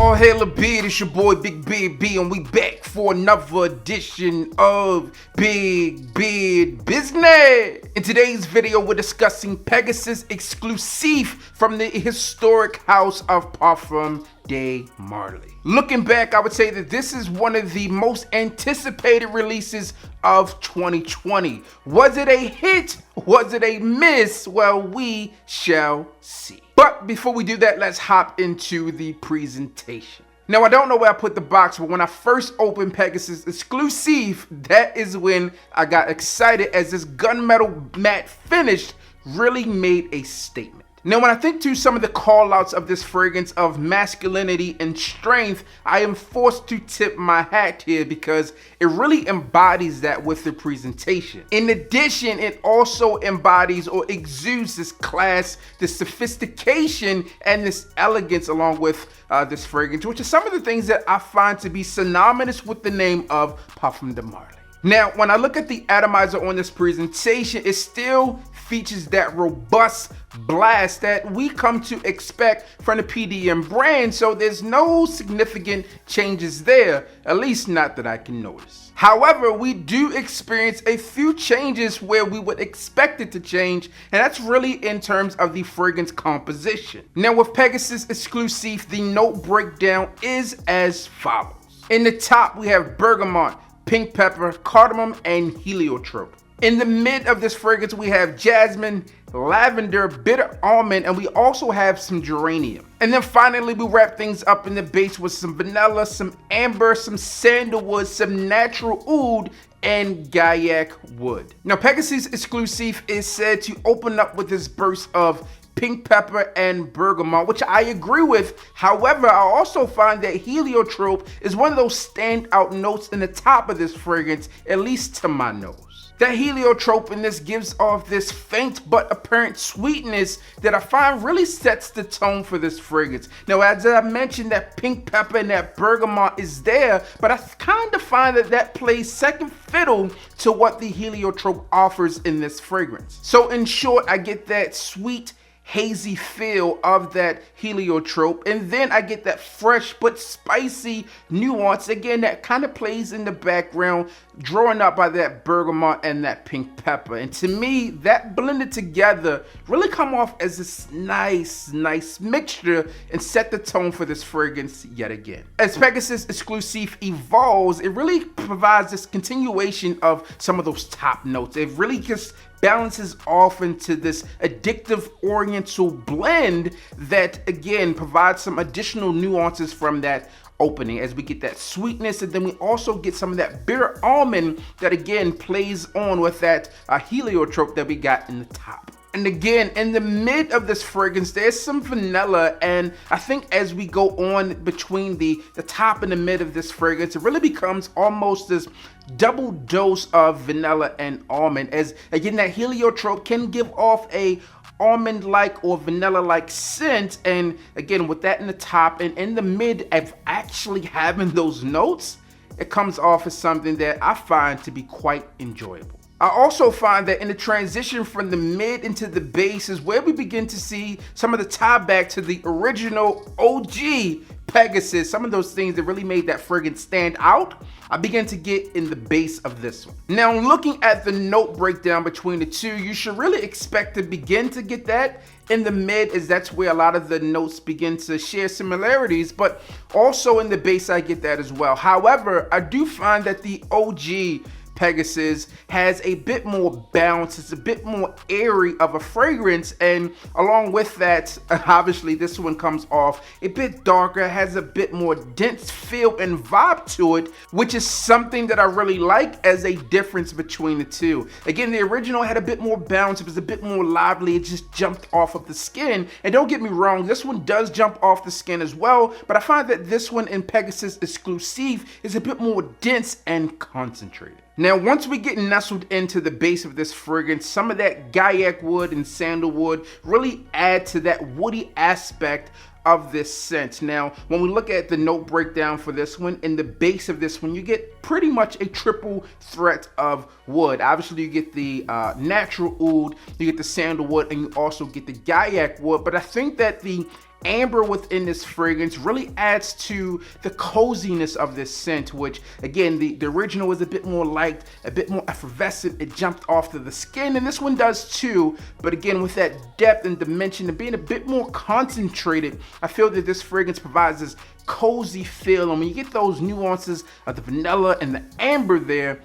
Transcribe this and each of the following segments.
Oh, hey, LaBeard, it's your boy Big Beard B, and we back for another edition of Big Beard Business. In today's video, we're discussing Pegasus Exclusif from the historic house of Parfums de Marly. Looking back, I would say that this is one of the most anticipated releases of 2020. Was it a hit? Was it a miss? Well, we shall see. But before we do that, let's hop into the presentation. Now, I don't know where I put the box, but when I first opened Pegasus Exclusif, that is when I got excited as this gunmetal matte finish really made a statement. Now, when I think to some of the call-outs of this fragrance of masculinity and strength, I am forced to tip my hat here because it really embodies that with the presentation. In addition, it also embodies or exudes this class, this sophistication, and this elegance along with this fragrance, which are some of the things that I find to be synonymous with the name of Parfums de Marly. Now, when I look at the atomizer on this presentation, it still features that robust blast that we come to expect from the PDM brand, so there's no significant changes there, at least not that I can notice. However, we do experience a few changes where we would expect it to change, and that's really in terms of the fragrance composition. Now, with Pegasus Exclusif, the note breakdown is as follows. In the top, we have bergamot, pink pepper, cardamom, and heliotrope. In the mid of this fragrance, we have jasmine, lavender, bitter almond, and we also have some geranium. And then finally, we wrap things up in the base with some vanilla, some amber, some sandalwood, some natural oud, and gaiac wood. Now, Pegasus Exclusif is said to open up with this burst of pink pepper and bergamot, which I agree with. However, I also find that heliotrope is one of those standout notes in the top of this fragrance, at least to my nose. That heliotrope in this gives off this faint but apparent sweetness that I find really sets the tone for this fragrance. Now, as I mentioned, that pink pepper and that bergamot is there, but I kind of find that that plays second fiddle to what the heliotrope offers in this fragrance. So in short, I get that sweet, hazy feel of that heliotrope, and then I get that fresh but spicy nuance again that kind of plays in the background, drawn up by that bergamot and that pink pepper. And to me, that blended together really come off as this nice mixture and set the tone for this fragrance yet again. As Pegasus Exclusif evolves, it really provides this continuation of some of those top notes. It really just balances off into this addictive oriental blend that again provides some additional nuances from that opening as we get that sweetness, and then we also get some of that bitter almond that again plays on with that heliotrope that we got in the top. And again, in the mid of this fragrance, there's some vanilla, and I think as we go on between the top and the mid of this fragrance, it really becomes almost this double dose of vanilla and almond, as again that heliotrope can give off a almond-like or vanilla-like scent, and again with that in the top and in the mid of actually having those notes, it comes off as something that I find to be quite enjoyable. I also find that in the transition from the mid into the base is where we begin to see some of the tie back to the original OG Pegasus, some of those things that really made that fragrance stand out, I begin to get in the base of this one. Now, looking at the note breakdown between the two, you should really expect to begin to get that in the mid, as that's where a lot of the notes begin to share similarities, but also in the base I get that as well. However, I do find that the OG Pegasus has a bit more bounce, it's a bit more airy of a fragrance, and along with that, obviously this one comes off a bit darker, has a bit more dense feel and vibe to it, which is something that I really like as a difference between the two. Again, the original had a bit more bounce, it was a bit more lively, it just jumped off of the skin, and don't get me wrong, this one does jump off the skin as well, but I find that this one in Pegasus Exclusif is a bit more dense and concentrated. Now, once we get nestled into the base of this fragrance, some of that gaiac wood and sandalwood really add to that woody aspect of this scent. Now, when we look at the note breakdown for this one, in the base of this one, you get pretty much a triple threat of wood. Obviously, you get the natural oud, you get the sandalwood, and you also get the gaiac wood. But I think that the amber within this fragrance really adds to the coziness of this scent, which again, the original was a bit more light, a bit more effervescent. It jumped off to the skin, and this one does too. But again, with that depth and dimension and being a bit more concentrated, I feel that this fragrance provides this cozy feel. And when you get those nuances of the vanilla and the amber there,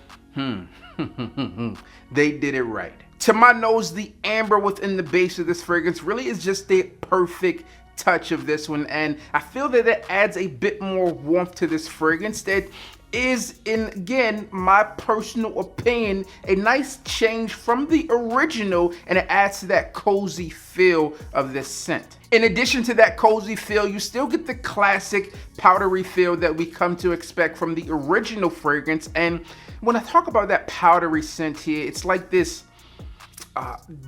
they did it right. To my nose, the amber within the base of this fragrance really is just the perfect touch of this one, and I feel that it adds a bit more warmth to this fragrance that is, in again my personal opinion, a nice change from the original, and it adds to that cozy feel of this scent. In addition to that cozy feel, you still get the classic powdery feel that we come to expect from the original fragrance. And when I talk about that powdery scent here, it's like this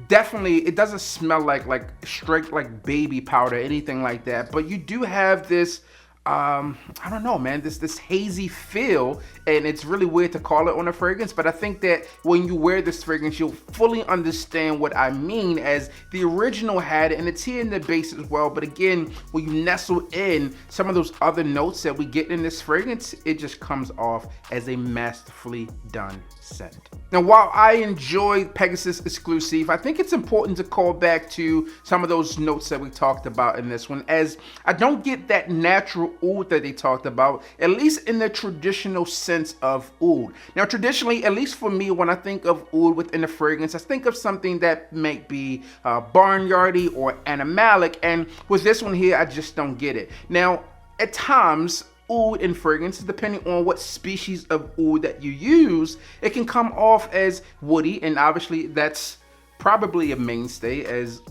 definitely, it doesn't smell like straight like baby powder, anything like that, but you do have this I don't know, man, this hazy feel, and it's really weird to call it on a fragrance, but I think that when you wear this fragrance, you'll fully understand what I mean, as the original had it, and it's here in the base as well. But again, when you nestle in some of those other notes that we get in this fragrance, it just comes off as a masterfully done scent. Now, while I enjoy Pegasus Exclusif, I think it's important to call back to some of those notes that we talked about in this one, as I don't get that natural oud that they talked about, at least in the traditional sense of oud. Now, traditionally, at least for me, when I think of oud within a fragrance, I think of something that might be barnyardy or animalic, and with this one here, I just don't get it. Now, at times, oud in fragrances, depending on what species of oud that you use, it can come off as woody, and obviously that's probably a mainstay, as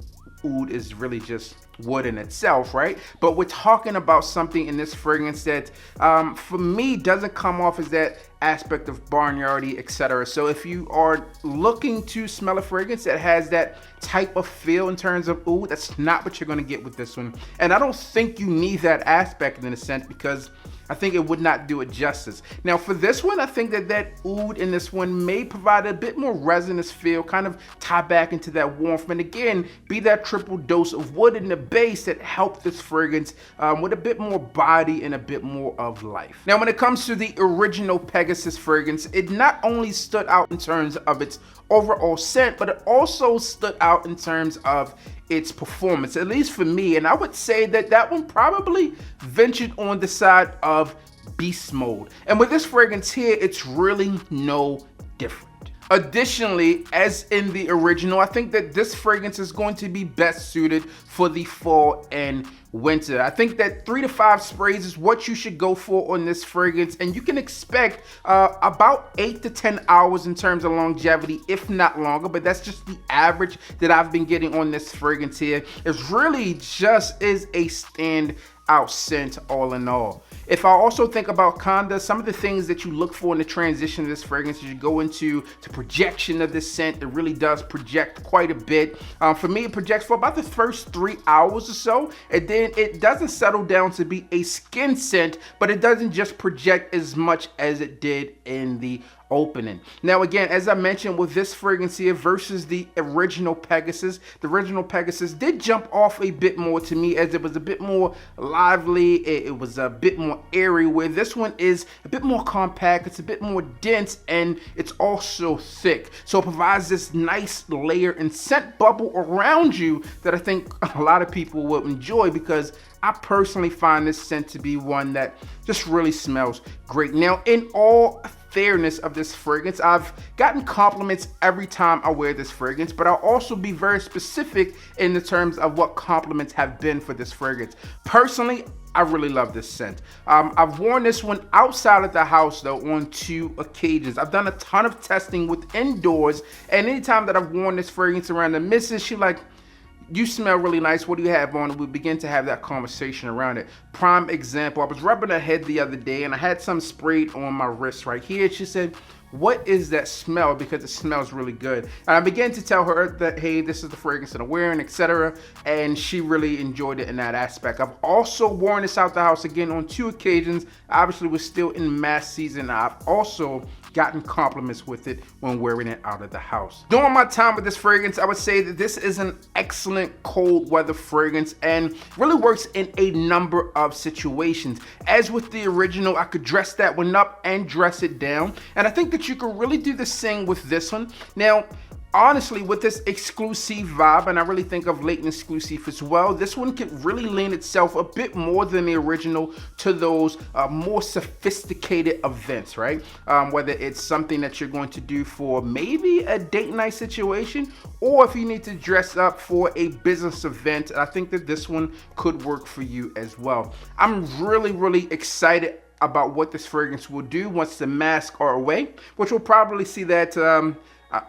oud is really just wood in itself, right? But we're talking about something in this fragrance that for me doesn't come off as that aspect of barnyardy, etc. So if you are looking to smell a fragrance that has that type of feel in terms of oud, that's not what you're going to get with this one. And I don't think you need that aspect in a sense, because I think it would not do it justice. Now for this one, I think that oud in this one may provide a bit more resinous feel, kind of tie back into that warmth, and again, be that triple dose of wood in the base that helped this fragrance with a bit more body and a bit more of life. Now when it comes to the original Pegasus fragrance, it not only stood out in terms of its overall scent, but it also stood out in terms of its performance, at least for me. And I would say that one probably ventured on the side of beast mode. And with this fragrance here, it's really no different. Additionally, as in the original, I think that this fragrance is going to be best suited for the fall and winter. I think that 3 to 5 sprays is what you should go for on this fragrance, and you can expect about 8 to 10 hours in terms of longevity, if not longer, but that's just the average that I've been getting on this fragrance here. It really just is a standout scent all in all. If I also think about Conda, some of the things that you look for in the transition of this fragrance, as you go into the projection of this scent, it really does project quite a bit. For me, it projects for about the first 3 hours or so, and then it doesn't settle down to be a skin scent, but it doesn't just project as much as it did in the opening. Now again, as I mentioned, with this fragrance here versus the original Pegasus, the original Pegasus did jump off a bit more to me, as it was a bit more lively, it was a bit more airy, where this one is a bit more compact, it's a bit more dense, and it's also thick. So it provides this nice layer and scent bubble around you that I think a lot of people will enjoy, because I personally find this scent to be one that just really smells great. Now, in all fairness of this fragrance, I've gotten compliments every time I wear this fragrance, but I'll also be very specific in the terms of what compliments have been for this fragrance. Personally, I really love this scent. I've worn this one outside of the house though on 2 occasions. I've done a ton of testing with indoors, and anytime that I've worn this fragrance around the missus, she's like, "You smell really nice. What do you have on?" And we begin to have that conversation around it. Prime example, I was rubbing her head the other day and I had some sprayed on my wrist right here. She said, "What is that smell?" Because it smells really good. And I began to tell her that, hey, this is the fragrance that I'm wearing, etc. And she really enjoyed it in that aspect. I've also worn this out the house again on 2 occasions. Obviously, we're still in mass season. I've also gotten compliments with it when wearing it out of the house. During my time with this fragrance, I would say that this is an excellent cold weather fragrance and really works in a number of situations. As with the original, I could dress that one up and dress it down, and I think that you could really do the same with this one. Now, honestly, with this exclusive vibe, and I really think of Latent Exclusive as well, this one could really lean itself a bit more than the original to those more sophisticated events, right? Whether it's something that you're going to do for maybe a date night situation, or if you need to dress up for a business event, I think that this one could work for you as well. I'm really excited about what this fragrance will do once the masks are away, which we'll probably see that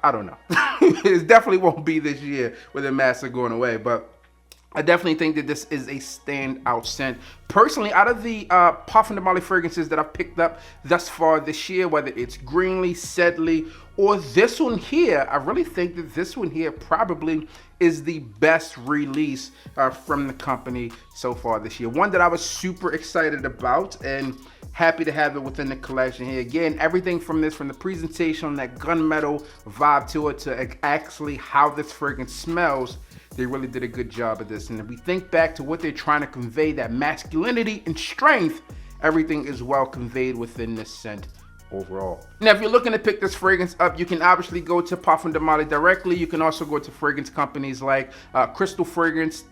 I don't know. It definitely won't be this year with the masks are going away, but I definitely think that this is a standout scent. Personally, out of the Parfums de Marly fragrances that I've picked up thus far this year, whether it's Greenly, Sedley, or this one here, I really think that this one here probably is the best release from the company so far this year. One that I was super excited about and happy to have it within the collection here. Again, everything from this, from the presentation, that gunmetal vibe to it, to actually how this fragrance smells, they really did a good job of this. And if we think back to what they're trying to convey, that masculinity and strength, everything is well conveyed within this scent overall. Now, if you're looking to pick this fragrance up, you can obviously go to Parfums de Marly directly. You can also go to fragrance companies like Crystal Fragrance,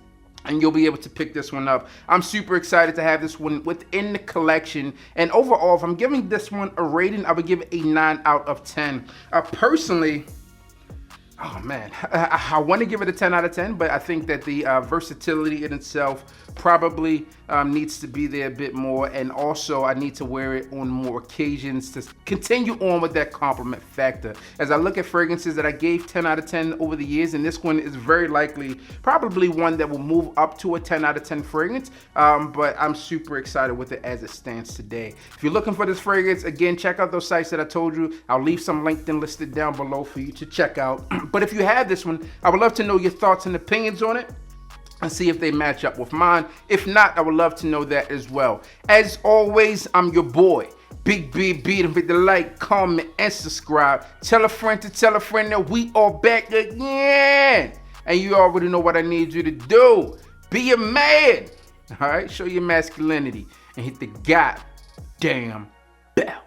and you'll be able to pick this one up. I'm super excited to have this one within the collection. And overall, if I'm giving this one a rating, I would give it a 9 out of 10. Personally, oh man, I want to give it a 10 out of 10, but I think that the versatility in itself probably needs to be there a bit more, and also I need to wear it on more occasions to continue on with that compliment factor. As I look at fragrances that I gave 10 out of 10 over the years, and this one is very likely probably one that will move up to a 10 out of 10 fragrance, but I'm super excited with it as it stands today. If you're looking for this fragrance, again, check out those sites that I told you. I'll leave some linked and listed down below for you to check out. But if you have this one, I would love to know your thoughts and opinions on it and see if they match up with mine. If not, I would love to know that as well. As always, I'm your boy, Big B. Don't forget to like, comment, and subscribe. Tell a friend to tell a friend that we are back again. And you already know what I need you to do. Be a man. All right, show your masculinity and hit the goddamn bell.